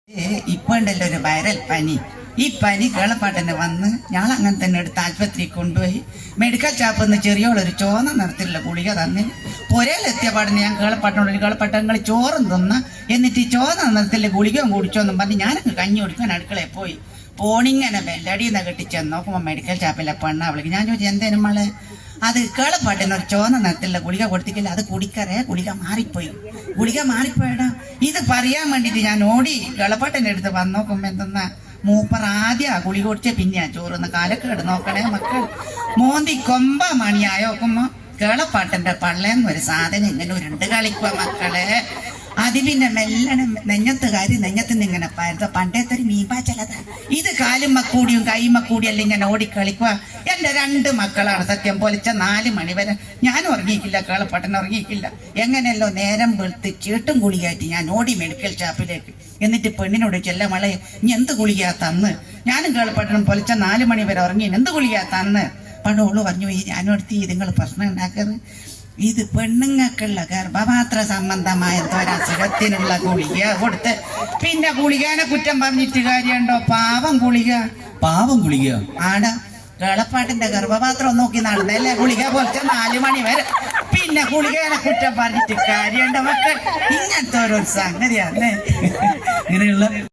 ഇപ്പൊ ഉണ്ടല്ലോ ഒരു വൈറൽ പനി. ഈ പനി കേളപ്പാട്ടന്നെ വന്ന് ഞാൻ അങ്ങനെ തന്നെ എടുത്ത് ആശുപത്രിയിൽ കൊണ്ടുപോയി മെഡിക്കൽ ഷാപ്പിൽ നിന്ന് ചെറിയോളൊരു ചോന്ന നിറത്തിലുള്ള ഗുളിക തന്ന് പുരയിലെത്തിയ പാടിന് ഞാൻ കേളപ്പാട്ടനോട് കേളപ്പാട്ടങ്ങൾ ചോറും തിന്ന എന്നിട്ട് ഈ ചോന്ന നിറത്തിലുള്ള ഗുളികയും കുടിച്ചോന്നും പറഞ്ഞ് ഞാനങ്ങ് കഞ്ഞി കുടിക്കാൻ അടുക്കളയിൽ പോയി. പോണിങ്ങനെ ബെല്ലടിന്ന് കെട്ടിച്ചെന്ന് നോക്കുമ്പോൾ മെഡിക്കൽ ഷാപ്പിലെ പെണ്ണ അവൾക്ക് ഞാൻ ചോദിച്ചു എന്തേനും മളെ അത് കേളപ്പാട്ടിന് ഒരു ചോന്ന നിറത്തിലുള്ള ഗുളിക കൊടുത്തിട്ടില്ല, അത് കുടിക്കറേ ഗുളിക മാറിപ്പോയടാ. ഇത് പറയാൻ വേണ്ടിയിട്ട് ഞാൻ ഓടി കേളപ്പാട്ടിൻ്റെ അടുത്ത് വന്ന് നോക്കുമ്പോ എന്തെന്നാ മൂപ്പർ ആദ്യം ആ ഗുളിക കുടിച്ച പിന്നെ ആ ചോറുന്ന കാലക്കേട് നോക്കണേ മക്കൾ. മോന്തി കൊമ്പ മണിയായ നോക്കുമ്പോ കേളപ്പാട്ടിന്റെ പള്ളേന്ന് ഒരു സാധനം ഇങ്ങനെ ഉരുണ്ട് കളിക്കുക മക്കളെ. അത് പിന്നെ മെല്ലനെ നെഞ്ഞത്തുനിന്ന് ഇങ്ങനെ പരുത്ത പണ്ടത്തെ ഒരു മീൻപാച്ചലത. ഇത് കാലുമ്മക്കൂടിയും കൈമക്കൂടിയും എല്ലാം ഇങ്ങനെ ഓടിക്കളിക്കുക. എൻ്റെ 2 മക്കളാണ് സത്യം പൊലിച്ച 4 മണി വരെ ഞാൻ ഉറങ്ങിയിട്ടില്ല, കേളപ്പാട്ടൻ ഉറങ്ങിയിട്ടില്ല. എങ്ങനെയല്ലോ നേരം വെളുത്ത് ചീട്ടും ഗുളികയായിട്ട് ഞാൻ ഓടി മെഡിക്കൽ ഷാപ്പിലേക്ക്. എന്നിട്ട് പെണ്ണിനോട് ചെല്ല മളെ ഇനി എന്ത് ഗുളികയാ തന്ന്? ഞാനും കേളപ്പാട്ടനും പൊലിച്ച 4 മണി വരെ ഉറങ്ങി, എന്ത് ഗുളികയാ തന്ന്? പണ്ടോള് പറഞ്ഞു ഈ ഞാനും എടുത്ത് ഇതുങ്ങൾ പ്രശ്നം ഉണ്ടാക്കരുത്, ഇത് പെണ്ണുങ്ങൾക്കുള്ള ഗർഭപാത്ര സംബന്ധമായ ഒരസുഖത്തിനുള്ള ഗുളിക കൊടുത്ത് പിന്നെ ഗുളികനെ കുറ്റം പറഞ്ഞിട്ട് കാര്യമുണ്ടോ? പാവം ഗുളിക ആടാ. കേളപ്പാട്ടിന്റെ ഗർഭപാത്രം നോക്കി നടന്നല്ലേ ഗുളിക പോലത്തെ 4 മണി വരെ. പിന്നെ ഗുളികനെ കുറ്റം പറഞ്ഞിട്ട് കാര്യമുണ്ടോ മക്കൾ? ഇങ്ങനത്തെ ഓരോ സംഗതിയാണ് ഇങ്ങനെയുള്ള